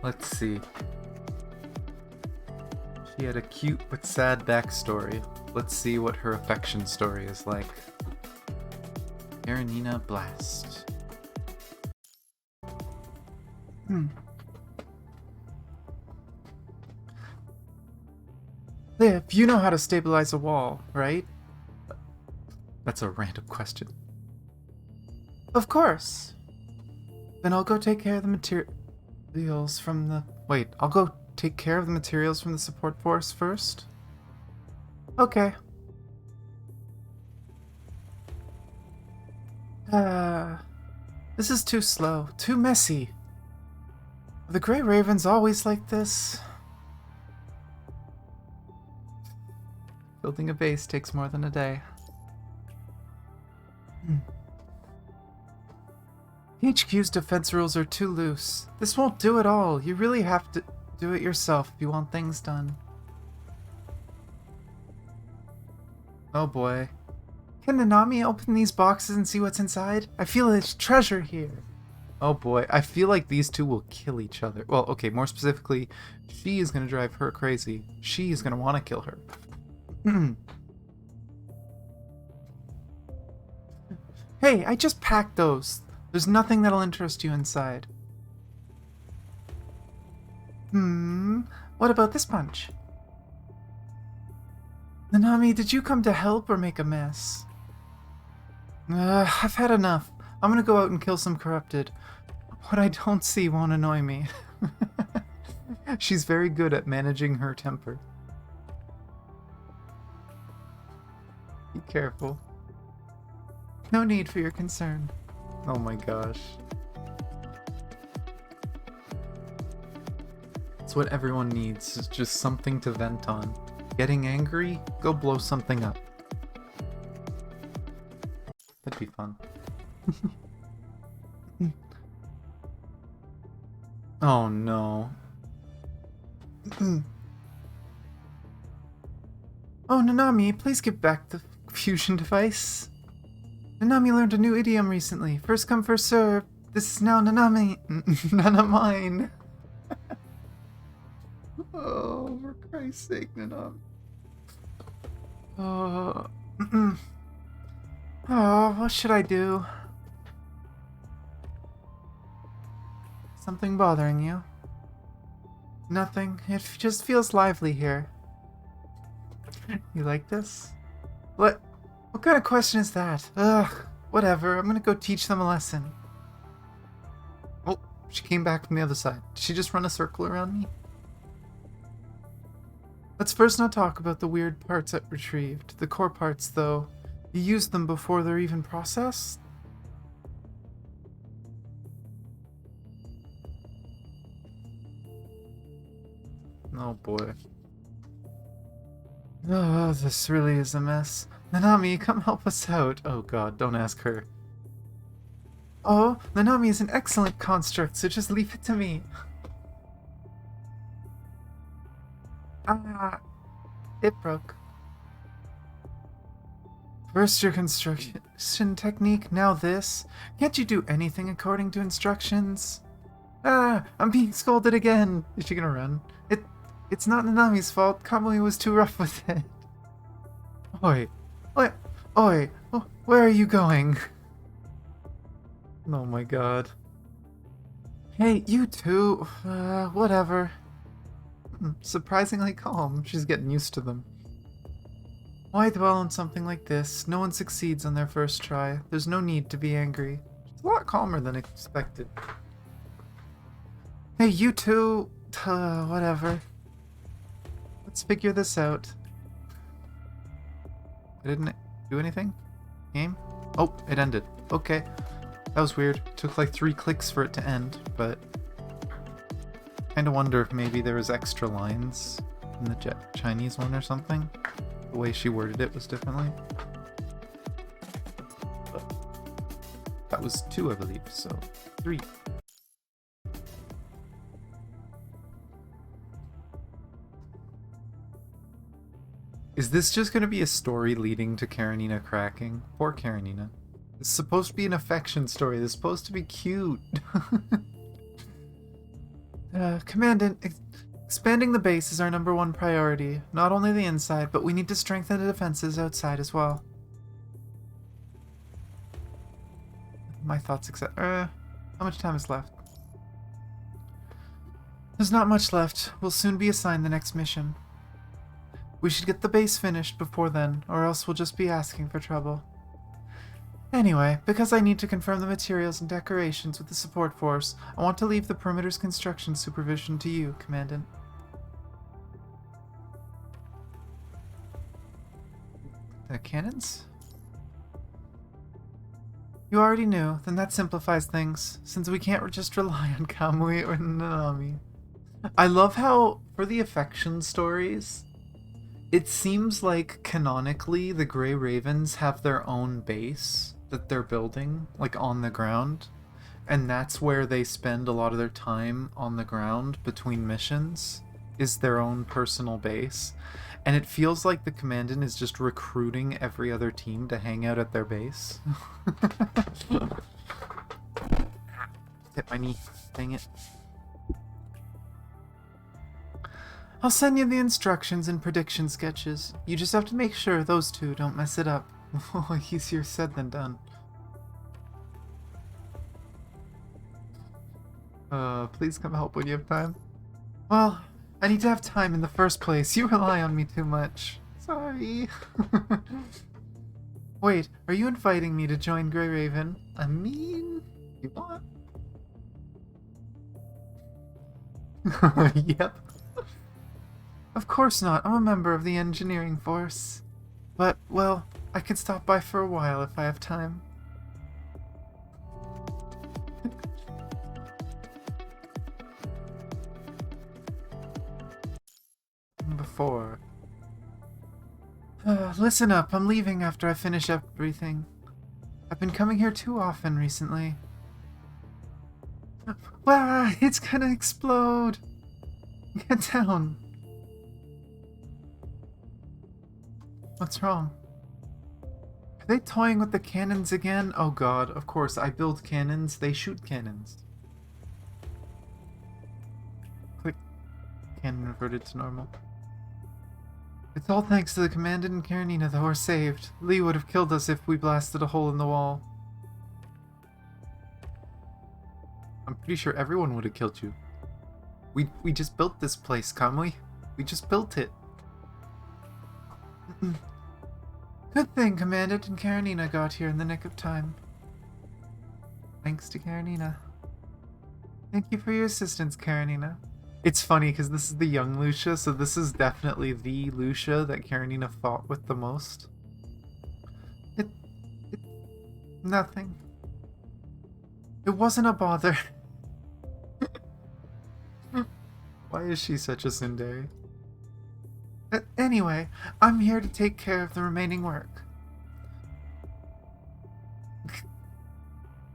Let's see. She had a cute but sad backstory. Let's see what her affection story is like. Karenina Blast. Liv, you know how to stabilize a wall, right? That's a random question. Of course. Then I'll go take care of the materials from the... Wait, I'll go take care of the materials from the support force first? Okay. This is too slow, too messy. Are the Grey Ravens always like this? Building a base takes more than a day. HQ's defense rules are too loose. This won't do at all. You really have to do it yourself if you want things done. Oh boy. Can Nanami open these boxes and see what's inside? I feel there's treasure here. Oh boy, I feel like these two will kill each other. Well, okay, more specifically, she is gonna drive her crazy. She is gonna want to kill her. Hey, I just packed those. There's nothing that'll interest you inside. What about this bunch? Nanami, did you come to help or make a mess? I've had enough. I'm gonna go out and kill some corrupted. What I don't see won't annoy me. She's very good at managing her temper. Be careful. No need for your concern. Oh my gosh. It's what everyone needs, is just something to vent on. Getting angry? Go blow something up. That'd be fun. Oh no. Oh, Nanami, please give back the fusion device. Nanami learned a new idiom recently. First come, first serve. This is now Nanami. None of mine. Oh, for Christ's sake, Nanami. Oh, what should I do? Something bothering you? Nothing. It just feels lively here. You like this? What kind of question is that? Ugh, whatever. I'm gonna go teach them a lesson. Oh, she came back from the other side. Did she just run a circle around me? Let's first not talk about the weird parts I retrieved. The core parts, though. You used them before they're even processed? Oh boy. Oh, this really is a mess. Nanami, come help us out. Oh god, don't ask her. Oh, Nanami is an excellent construct, so just leave it to me. Ah, it broke. First your construction technique, now this. Can't you do anything according to instructions? Ah, I'm being scolded again. Is she gonna run? It's not Nanami's fault. Kamui was too rough with it. Oi. Oi. Oi. Oh, where are you going? Oh my god. Hey, you two. Whatever. Surprisingly calm. She's getting used to them. Why dwell on something like this? No one succeeds on their first try. There's no need to be angry. She's a lot calmer than expected. Hey, you two. Whatever. Let's figure this out. I didn't do anything? Game? Oh, it ended. Okay. That was weird. Took like 3 clicks for it to end, but... Kinda wonder if maybe there was extra lines in the Chinese one or something. The way she worded it was differently. But that was 2, I believe, so 3. Is this just going to be a story leading to Karenina cracking? Poor Karenina. It's supposed to be an affection story. It's supposed to be cute. Commandant, expanding the base is our #1 priority. Not only the inside, but we need to strengthen the defenses outside as well. My thoughts, except. How much time is left? There's not much left. We'll soon be assigned the next mission. We should get the base finished before then, or else we'll just be asking for trouble. Anyway, because I need to confirm the materials and decorations with the support force, I want to leave the perimeter's construction supervision to you, Commandant. The cannons? You already knew, then that simplifies things, since we can't just rely on Kamui or Nanami. I love how, for the affection stories, it seems like canonically the Grey Ravens have their own base that they're building, like on the ground, and that's where they spend a lot of their time on the ground between missions, is their own personal base. And it feels like the Commandant is just recruiting every other team to hang out at their base. Hit my knee. Dang it. I'll send you the instructions and prediction sketches. You just have to make sure those two don't mess it up. Easier said than done. Please come help when you have time. Well, I need to have time in the first place. You rely on me too much. Sorry. Wait, are you inviting me to join Grey Raven? I mean, you want? Yep. Of course not. I'm a member of the engineering force. But, well, I could stop by for a while if I have time. Before. Listen up, I'm leaving after I finish everything. I've been coming here too often recently. Wow, it's gonna explode! Get down. What's wrong? Are they toying with the cannons again? Oh god, of course, I build cannons, they shoot cannons. Click. Cannon reverted to normal. It's all thanks to the Commandant and Karenina that we're saved. Lee would have killed us if we blasted a hole in the wall. I'm pretty sure everyone would have killed you. We just built this place, Kamui. We just built it. Good thing Commandant and Karenina got here in the nick of time. Thanks to Karenina. Thank you for your assistance, Karenina. It's funny because this is the young Lucia, so this is definitely the Lucia that Karenina fought with the most. Nothing. It wasn't a bother. Why is she such a tsundere? Anyway, I'm here to take care of the remaining work.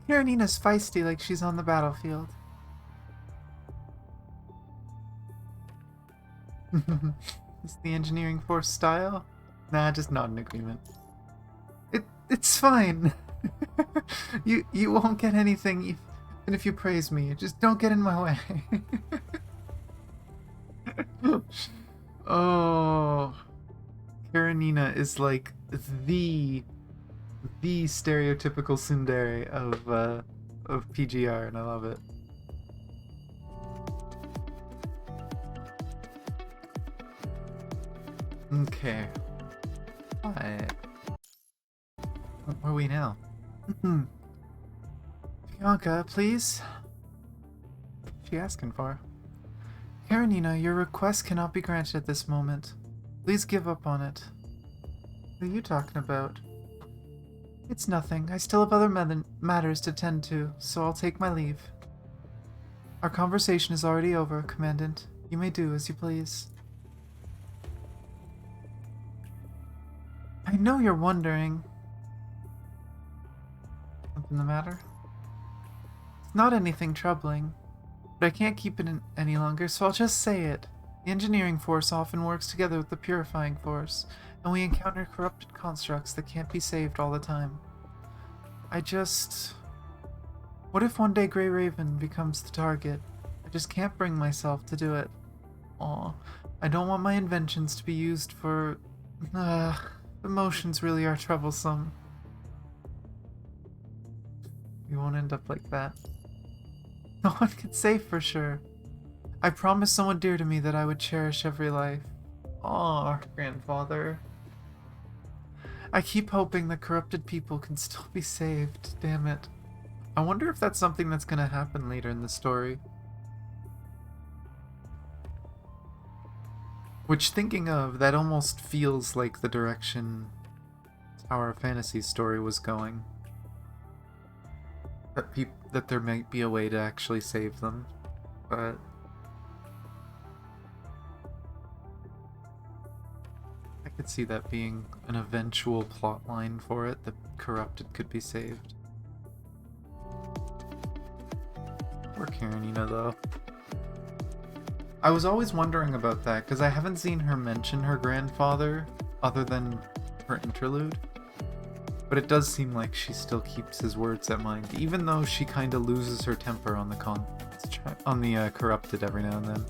Karenina's feisty like she's on the battlefield. Is the engineering force style? Nah, just not in agreement. It's fine. You won't get anything even if you praise me. Just don't get in my way. Oh, Karenina is like the stereotypical tsundere of PGR, and I love it. Okay. Alright. Where are we now? Bianca, please. What's she asking for? Karenina, your request cannot be granted at this moment. Please give up on it. What are you talking about? It's nothing. I still have other matters to tend to, so I'll take my leave. Our conversation is already over, Commandant. You may do as you please. I know you're wondering. Something the matter? It's not anything troubling, but I can't keep it in any longer, so I'll just say it. The engineering force often works together with the purifying force, and we encounter corrupted constructs that can't be saved all the time. What if one day Grey Raven becomes the target? just can't bring myself to do it. Aw, I don't want my inventions to be used for... emotions really are troublesome. We won't end up like that. No one can say for sure. I promised someone dear to me that I would cherish every life. Aw, grandfather. I keep hoping that corrupted people can still be saved. Damn it. I wonder if that's something that's gonna happen later in the story. Which, thinking of, that almost feels like the direction Tower of Fantasy's story was going. That there might be a way to actually save them, but... I could see that being an eventual plot line for it, that corrupted could be saved. Poor Karenina, though. I was always wondering about that, because I haven't seen her mention her grandfather, other than her interlude. But it does seem like she still keeps his words at mind, even though she kind of loses her temper on the corrupted every now and then.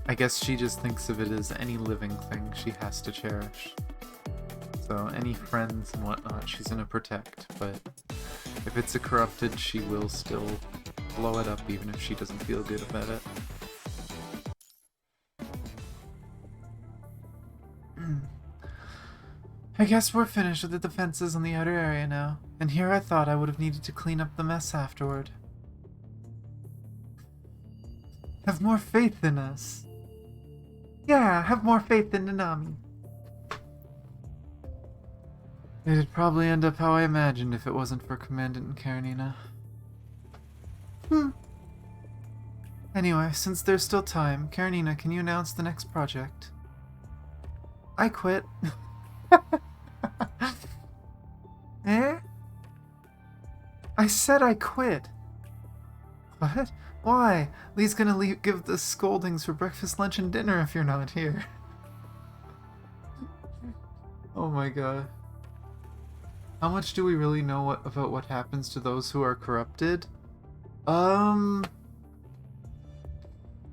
I guess she just thinks of it as any living thing she has to cherish. So any friends and whatnot she's gonna protect, but if it's a corrupted, she will still blow it up even if she doesn't feel good about it. I guess we're finished with the defenses on the outer area now, and here I thought I would have needed to clean up the mess afterward. Have more faith in us. Yeah, have more faith in Nanami. It'd probably end up how I imagined if it wasn't for Commandant and Karenina. Anyway, since there's still time, Karenina, can you announce the next project? I quit. Eh? I said I quit. What? Why? Lee's gonna give the scoldings for breakfast, lunch, and dinner if you're not here. Oh my god. How much do we really know about what happens to those who are corrupted?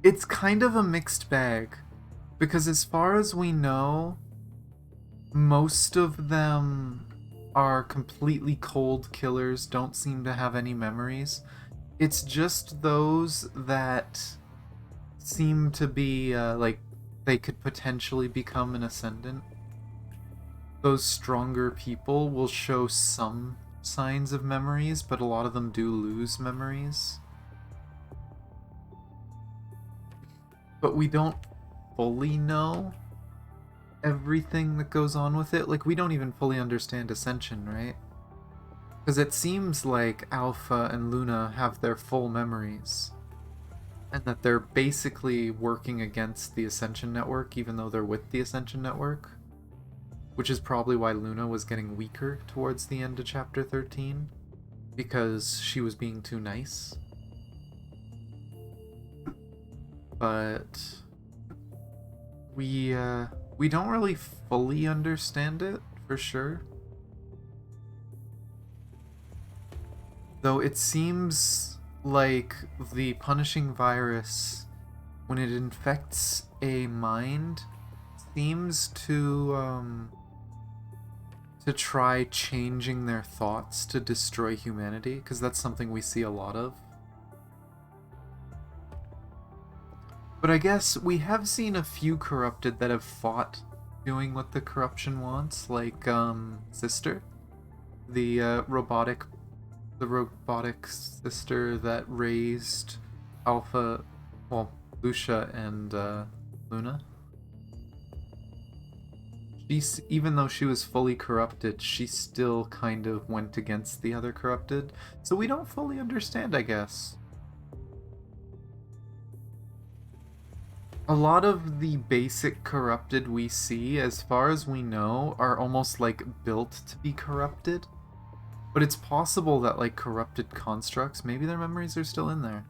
It's kind of a mixed bag. Because as far as we know, most of them are completely cold killers, don't seem to have any memories. It's just those that seem to be, like, they could potentially become an ascendant. Those stronger people will show some signs of memories, but a lot of them do lose memories. But we don't fully know everything that goes on with it. Like, we don't even fully understand Ascension, right? Because it seems like Alpha and Luna have their full memories. And that they're basically working against the Ascension Network, even though they're with the Ascension Network. Which is probably why Luna was getting weaker towards the end of Chapter 13. Because she was being too nice. But we don't really fully understand it, for sure. Though it seems like the punishing virus, when it infects a mind, seems to try changing their thoughts to destroy humanity, because that's something we see a lot of. But I guess we have seen a few corrupted that have fought doing what the corruption wants, like Sister, the robotic sister that raised Alpha, well, Lucia and Luna. Even though she was fully corrupted, she still kind of went against the other corrupted. So we don't fully understand, I guess. A lot of the basic corrupted we see, as far as we know, are almost like built to be corrupted. But it's possible that, like, corrupted constructs, maybe their memories are still in there.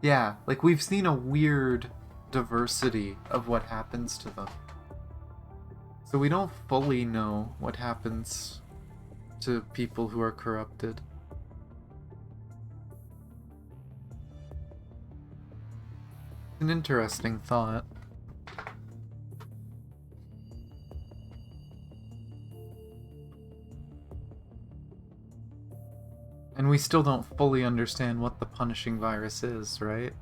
Yeah, like, we've seen a weird diversity of what happens to them. So we don't fully know what happens to people who are corrupted. An interesting thought. And we still don't fully understand what the punishing virus is, right?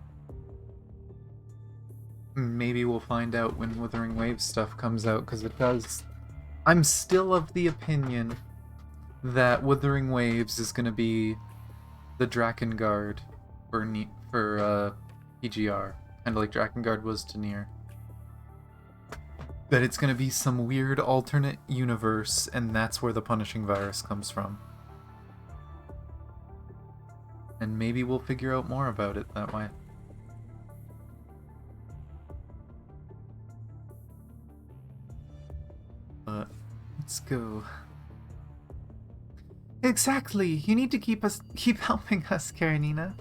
Maybe we'll find out when Wuthering Waves stuff comes out, because it does. I'm still of the opinion that Wuthering Waves is going to be the Drakengard for PGR, kind of like Drakengard was to Nier. That it's going to be some weird alternate universe, and that's where the punishing virus comes from. And maybe we'll figure out more about it that way. But let's go. Exactly. You need to keep helping us, Karenina.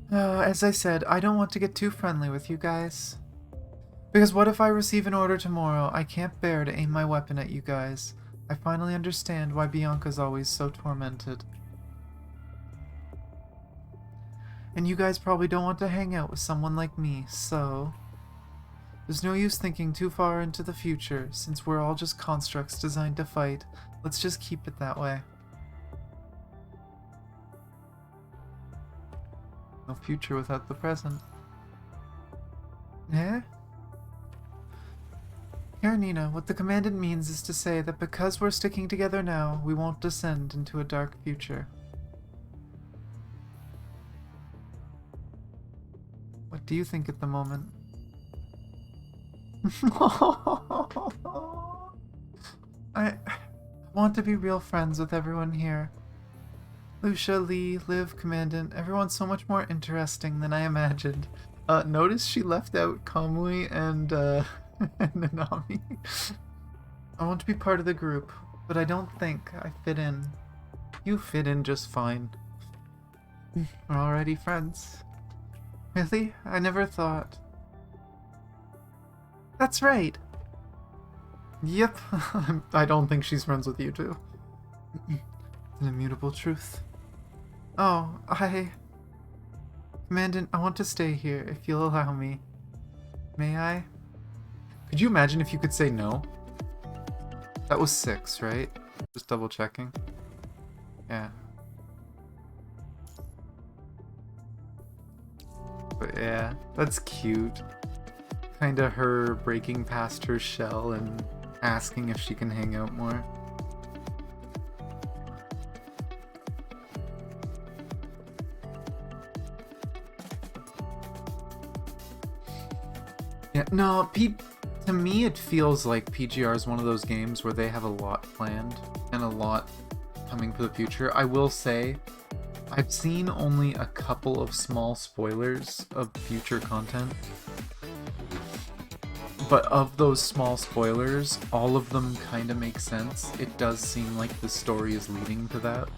As I said, I don't want to get too friendly with you guys. Because what if I receive an order tomorrow? I can't bear to aim my weapon at you guys. I finally understand why Bianca's always so tormented. And you guys probably don't want to hang out with someone like me, so... There's no use thinking too far into the future, since we're all just constructs designed to fight. Let's just keep it that way. No future without the present. Eh? Karenina, what the commandant means is to say that because we're sticking together now, we won't descend into a dark future. What do you think at the moment? I want to be real friends with everyone here. Lucia, Lee, Liv, Commandant, everyone's so much more interesting than I imagined. Notice she left out Kamui and, and Nanami. I want to be part of the group, but I don't think I fit in. You fit in just fine. We're already friends. Really? I never thought. That's right. Yep. I don't think she's friends with you two. It's an immutable truth. Oh, Commandant, I want to stay here, if you'll allow me. May I? Could you imagine if you could say no? That was 6, right? Just double checking. Yeah. But yeah, that's cute. Kinda her breaking past her shell and asking if she can hang out more. Yeah, no, to me it feels like PGR is one of those games where they have a lot planned and a lot coming for the future. I will say, I've seen only a couple of small spoilers of future content. But of those small spoilers, all of them kind of make sense. It does seem like the story is leading to that.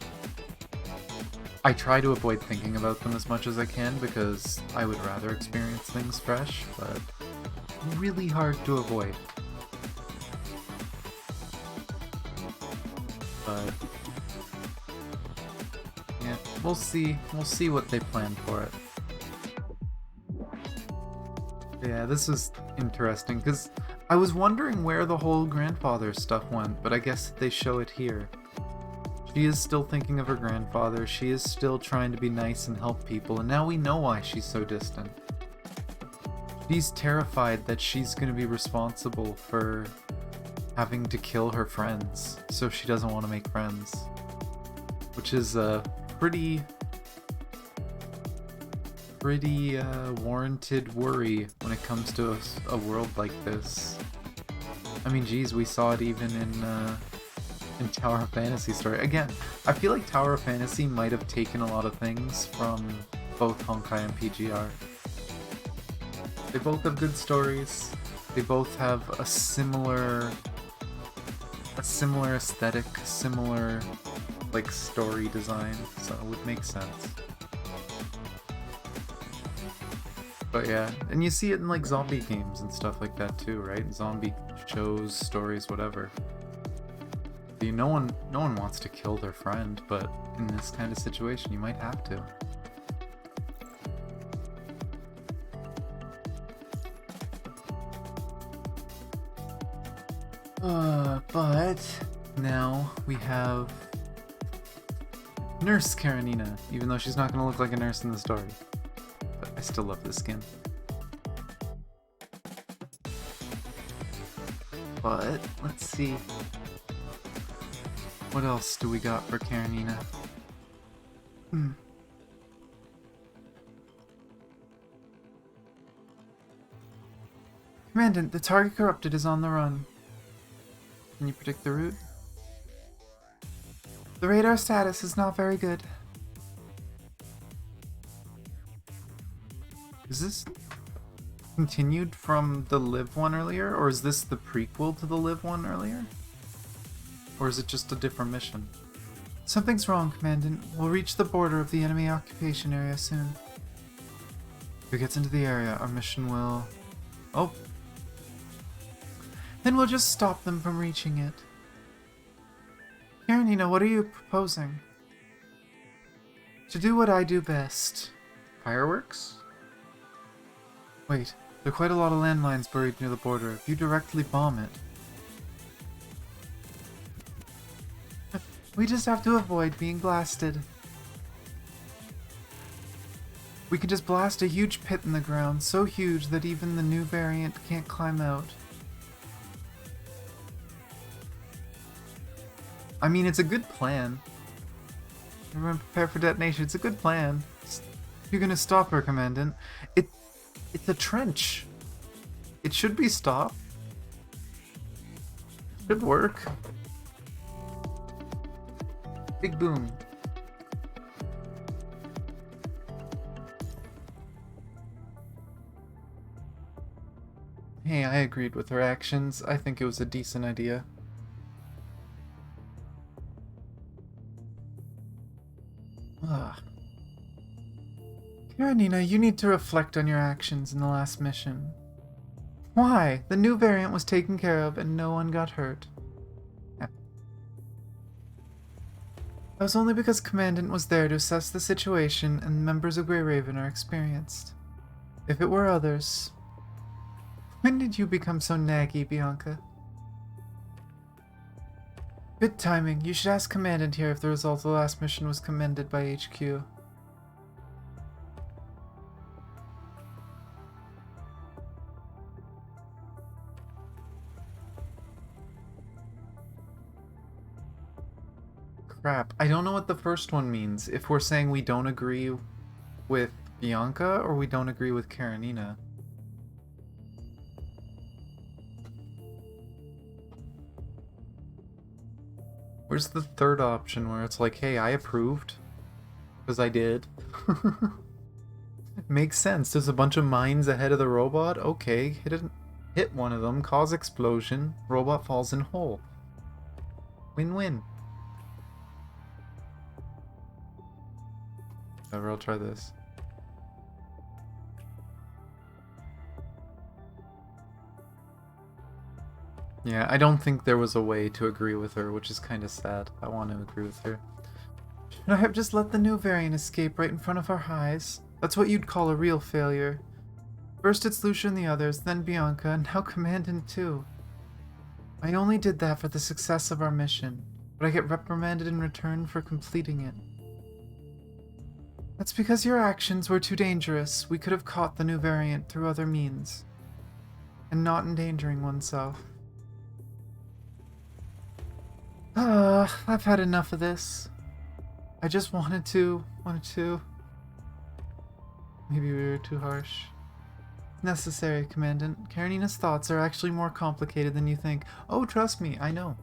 I try to avoid thinking about them as much as I can because I would rather experience things fresh, but really hard to avoid. But yeah, we'll see. We'll see what they plan for it. Yeah, this is interesting, because I was wondering where the whole grandfather stuff went, but I guess they show it here. She is still thinking of her grandfather, she is still trying to be nice and help people, and now we know why she's so distant. She's terrified that she's going to be responsible for having to kill her friends, so she doesn't want to make friends. Which is a pretty warranted worry when it comes to a world like this. I mean, geez, we saw it even in Tower of Fantasy story. Again, I feel like Tower of Fantasy might have taken a lot of things from both Honkai and PGR. They both have good stories. They both have a similar aesthetic, similar like story design, so it would make sense. But yeah, and you see it in like zombie games and stuff like that too, right? Zombie shows, stories, whatever. sympathy. No one wants to kill their friend, but in this kind of situation, you might have to. But now we have Nurse Karenina, even though she's not going to look like a nurse in the story. But I still love this skin. But let's see. What else do we got for Karenina? Commandant, the target corrupted is on the run. Can you predict the route? The radar status is not very good. Is this continued from the Live one earlier, or is this the prequel to the Live one earlier? Or is it just a different mission? Something's wrong, Commandant. We'll reach the border of the enemy occupation area soon. If it gets into the area, our mission will... Oh. Then we'll just stop them from reaching it. Karenina, what are you proposing? To do what I do best. Fireworks? Wait, there are quite a lot of landmines buried near the border. If you directly bomb it... We just have to avoid being blasted. We can just blast a huge pit in the ground, so huge that even the new variant can't climb out. I mean, it's a good plan. Everyone prepare for detonation. It's a good plan. You're gonna stop her, Commandant. It's a trench. It should be stopped. Should work. Big boom. Hey, I agreed with her actions. I think it was a decent idea. Karenina, you need to reflect on your actions in the last mission. Why? The new variant was taken care of and no one got hurt. Yeah. That was only because Commandant was there to assess the situation and members of Grey Raven are experienced. If it were others... When did you become so naggy, Bianca? Good timing. You should ask Commandant here if the result of the last mission was commended by HQ. Crap. I don't know what the first one means. If we're saying we don't agree with Bianca or we don't agree with Karenina. Where's the third option where it's like, hey, I approved? Because I did. Makes sense. There's a bunch of mines ahead of the robot. Okay, hit one of them, cause explosion, robot falls in hole. Win-win. I'll try this. Yeah, I don't think there was a way to agree with her, which is kind of sad. I want to agree with her. Should I have just let the new variant escape right in front of our eyes? That's what you'd call a real failure. First it's Lucia and the others, then Bianca, and now Commandant too. I only did that for the success of our mission, but I get reprimanded in return for completing it. That's because your actions were too dangerous. We could have caught the new variant through other means. And not endangering oneself. I've had enough of this. I just wanted to. Maybe we were too harsh. Necessary, Commandant. Karenina's thoughts are actually more complicated than you think. Oh, trust me, I know.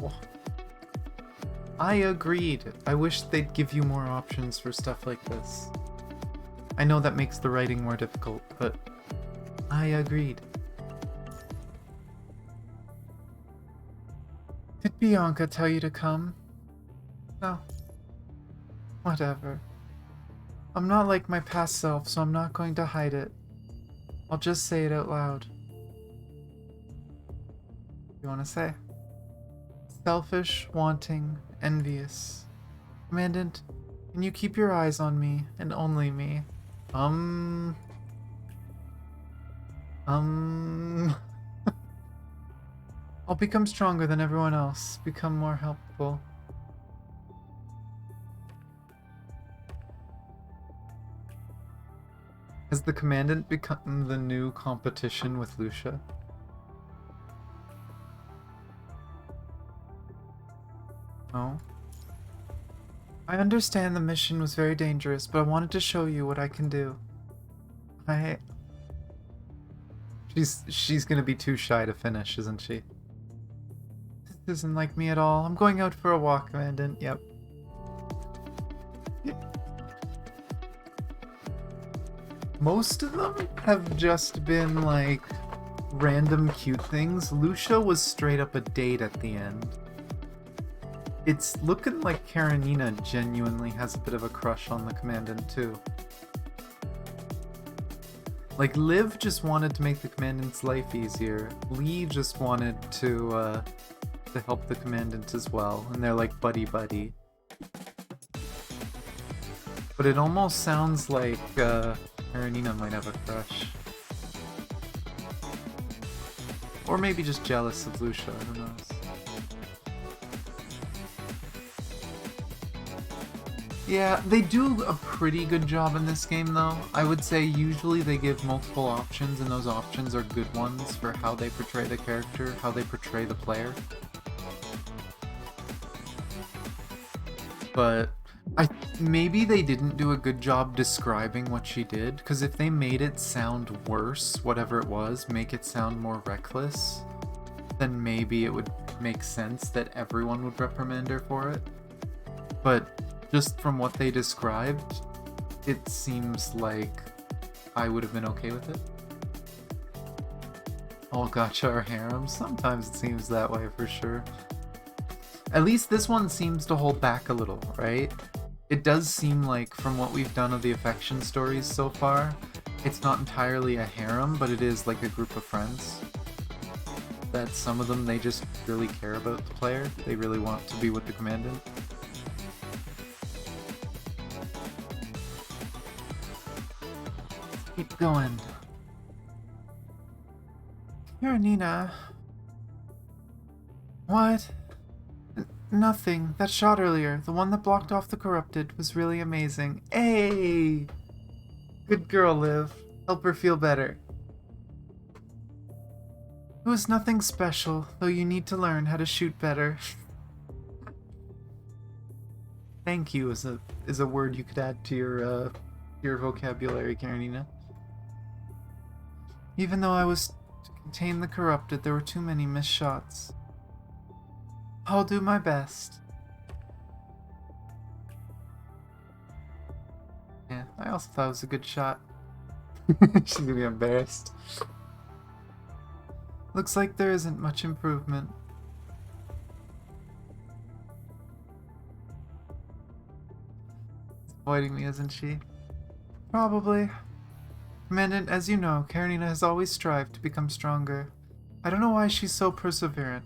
Oh. I agreed. I wish they'd give you more options for stuff like this. I know that makes the writing more difficult, but I agreed. Did Bianca tell you to come? No. Whatever. I'm not like my past self, so I'm not going to hide it. I'll just say it out loud. You want to say? Selfish, wanting, envious. Commandant, can you keep your eyes on me and only me? Um. I'll become stronger than everyone else, become more helpful. Has the Commandant become the new competition with Lucia? Oh. I understand the mission was very dangerous, but I wanted to show you what I can do. She's gonna be too shy to finish, isn't she? This isn't like me at all. I'm going out for a walk, Commandant. Yep. Most of them have just been like random cute things. Lucia was straight up a date at the end. It's looking like Karenina genuinely has a bit of a crush on the Commandant too. Like, Liv just wanted to make the Commandant's life easier. Lee just wanted to help the Commandant as well, and they're like buddy-buddy. But it almost sounds like Karenina might have a crush. Or maybe just jealous of Lucia, who knows. Yeah, they do a pretty good job in this game, though. I would say usually they give multiple options, and those options are good ones for how they portray the character, how they portray the player. But maybe they didn't do a good job describing what she did, because if they made it sound worse, whatever it was, make it sound more reckless, then maybe it would make sense that everyone would reprimand her for it. But just from what they described, it seems like I would have been okay with it. All gacha are harems. Sometimes it seems that way for sure. At least this one seems to hold back a little, right? It does seem like, from what we've done of the affection stories so far, it's not entirely a harem, but it is like a group of friends. That some of them, they just really care about the player. They really want to be with the Commandant. Keep going. Karenina. What? Nothing. That shot earlier, the one that blocked off the corrupted, was really amazing. Hey! Good girl, Liv. Help her feel better. It was nothing special, though you need to learn how to shoot better. Thank you is a word you could add to your vocabulary, Karenina. Even though I was to contain the corrupted, there were too many missed shots. I'll do my best. Yeah, I also thought it was a good shot. She's gonna be embarrassed. Looks like there isn't much improvement. She's avoiding me, isn't she? Probably. Commandant, as you know, Karenina has always strived to become stronger. I don't know why she's so perseverant,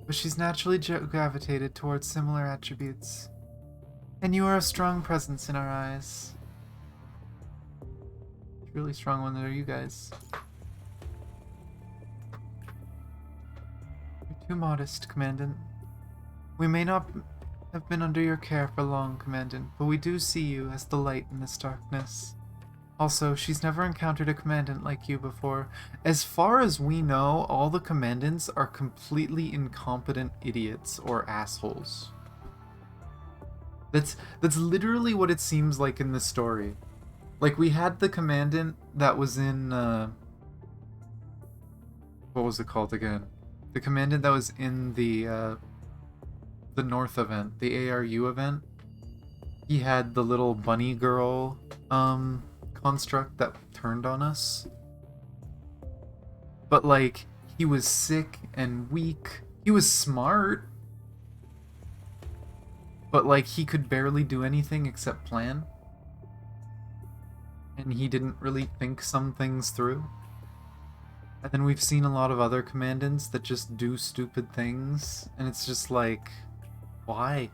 but she's naturally gravitated towards similar attributes. And you are a strong presence in our eyes. Truly strong one are you guys. You're too modest, Commandant. We may not have been under your care for long, Commandant, but we do see you as the light in this darkness. Also, she's never encountered a commandant like you before. As far as we know, all the commandants are completely incompetent idiots or assholes. That's literally what it seems like in the story. Like, we had the commandant that was in, what was it called again? The commandant that was in the North event, the ARU event. He had the little bunny girl, construct that turned on us. But like, he was sick and weak. He was smart, but like, he could barely do anything except plan. And he didn't really think some things through. And then we've seen a lot of other commandants that just do stupid things, and it's just like, why?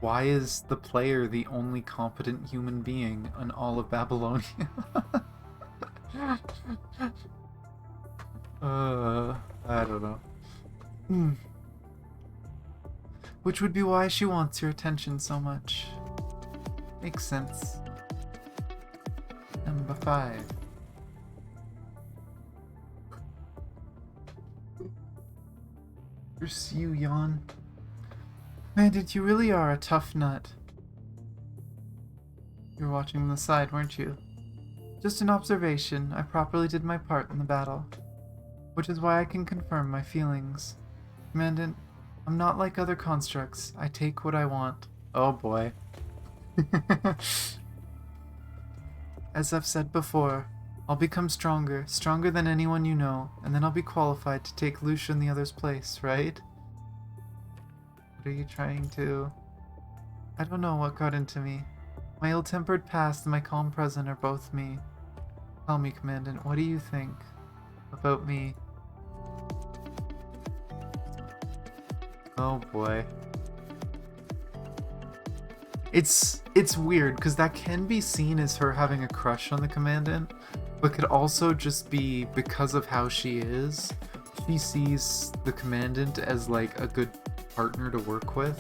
Why is the player the only competent human being in all of Babylonia? I don't know. Which would be why she wants your attention so much. Makes sense. Number 5. Curse you, yawn. Bandit, you really are a tough nut. You were watching from the side, weren't you? Just an observation. I properly did my part in the battle. Which is why I can confirm my feelings. Commandant, I'm not like other constructs. I take what I want. Oh boy. As I've said before, I'll become stronger than anyone you know, and then I'll be qualified to take Lucia in the other's place, right? What are you trying to... I don't know what got into me. My ill-tempered past and my calm present are both me. Tell me, Commandant, what do you think about me? Oh boy. It's weird, because that can be seen as her having a crush on the Commandant, but could also just be because of how she is. She sees the Commandant as like a good partner to work with.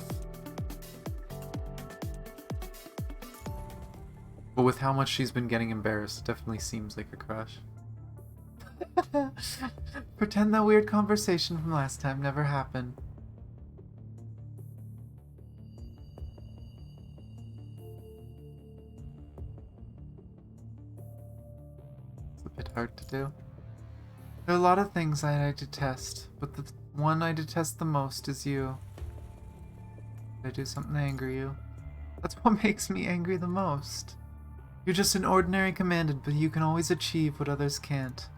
But with how much she's been getting embarrassed, it definitely seems like a crush. Pretend that weird conversation from last time never happened. It's a bit hard to do. There are a lot of things I detest, but the one I detest the most is you. Did I do something to anger you? That's what makes me angry the most. You're just an ordinary commandant, but you can always achieve what others can't.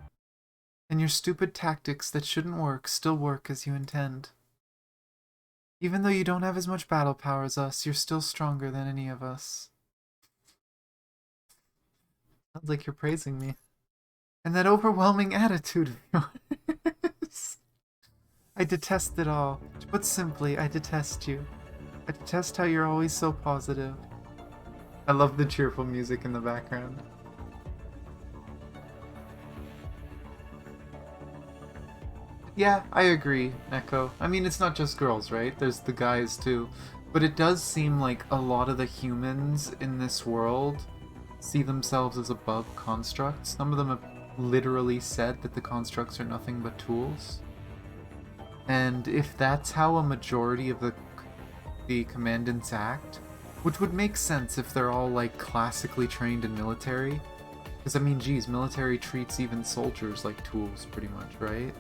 And your stupid tactics that shouldn't work still work as you intend. Even though you don't have as much battle power as us, you're still stronger than any of us. Sounds like you're praising me. And that overwhelming attitude of yours. I detest it all. To put simply, I detest you. I detest how you're always so positive. I love the cheerful music in the background. Yeah, I agree, Echo. I mean, it's not just girls, right? There's the guys too. But it does seem like a lot of the humans in this world see themselves as above constructs. Some of them have literally said that the constructs are nothing but tools. And if that's how a majority of the commandants act, which would make sense if they're all, like, classically trained in military. Because, I mean, geez, military treats even soldiers like tools, pretty much, right?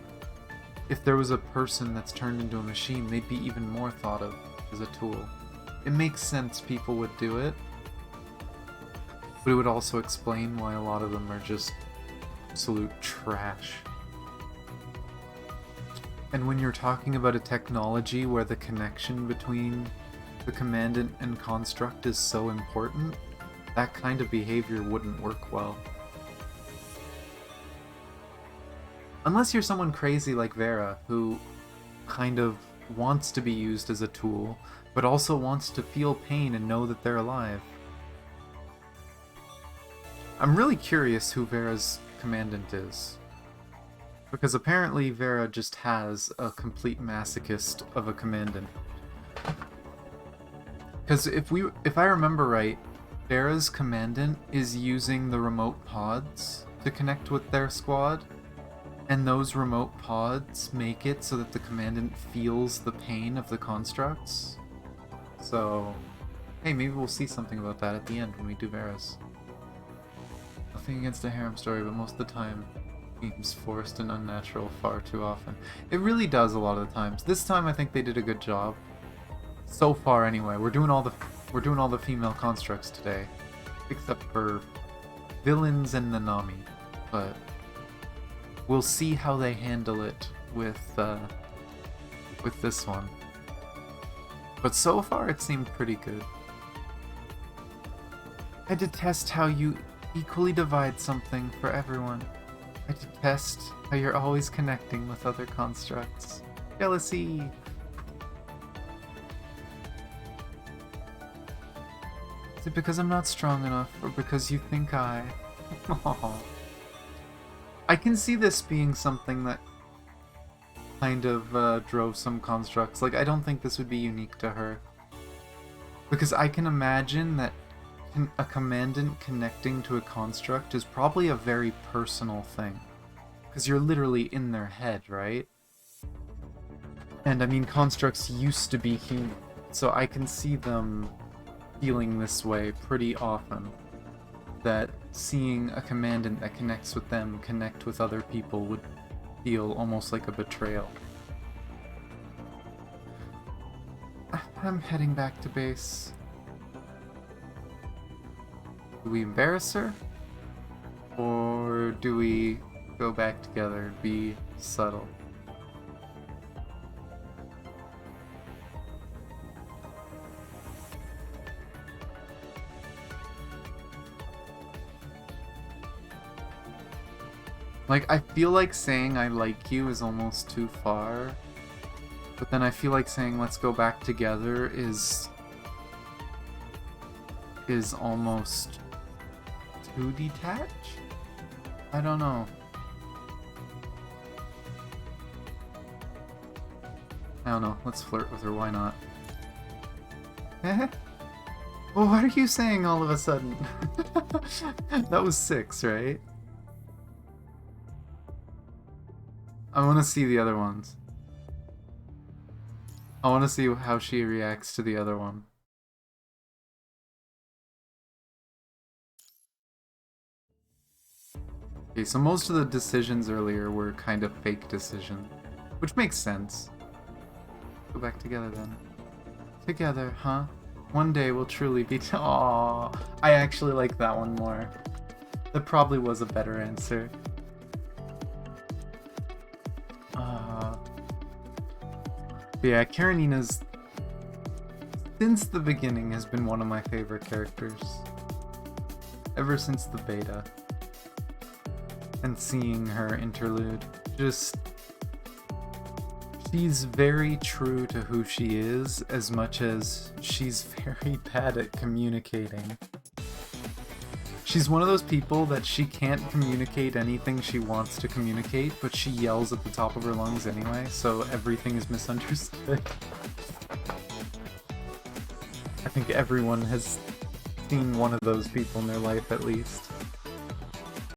If there was a person that's turned into a machine, they'd be even more thought of as a tool. It makes sense people would do it. But it would also explain why a lot of them are just absolute trash. And when you're talking about a technology where the connection between the commandant and construct is so important, that kind of behavior wouldn't work well. Unless you're someone crazy like Vera, who kind of wants to be used as a tool, but also wants to feel pain and know that they're alive. I'm really curious who Vera's commandant is. Because apparently Vera just has a complete masochist of a commandant. Because if I remember right, Vera's commandant is using the remote pods to connect with their squad, and those remote pods make it so that the commandant feels the pain of the constructs. So, hey, maybe we'll see something about that at the end when we do Vera's. Nothing against the harem story, but most of the time seems forced and unnatural far too often. It really does a lot of the times. This time I think they did a good job. So far, anyway. We're doing all the female constructs today, except for villains and Nanami. But we'll see how they handle it with this one. But so far, it seemed pretty good. I detest how you equally divide something for everyone. I detest how you're always connecting with other constructs. Jealousy! Is it because I'm not strong enough, or because you think I... Aww. I can see this being something that kind of drove some constructs. Like, I don't think this would be unique to her. Because I can imagine that a commandant connecting to a construct is probably a very personal thing. Because you're literally in their head, right? And I mean, constructs used to be human, so I can see them feeling this way pretty often. That seeing a commandant that connects with them connect with other people would feel almost like a betrayal. I'm heading back to base. Do we embarrass her? Or do we go back together, be subtle? Like, I feel like saying I like you is almost too far. But then I feel like saying let's go back together is almost too detached? I don't know. I don't know. Let's flirt with her. Why not? Eh? Well, what are you saying all of a sudden? That was 6, right? I want to see the other ones. I want to see how she reacts to the other one. Okay, so most of the decisions earlier were kind of fake decisions, which makes sense. Go back together then. Together, huh? One day we'll truly be Aww, I actually like that one more. That probably was a better answer. Yeah, Karenina's, since the beginning, has been one of my favorite characters. Ever since the beta. And seeing her interlude. Just... she's very true to who she is, as much as she's very bad at communicating. She's one of those people that she can't communicate anything she wants to communicate, but she yells at the top of her lungs anyway, so everything is misunderstood. I think everyone has seen one of those people in their life, at least.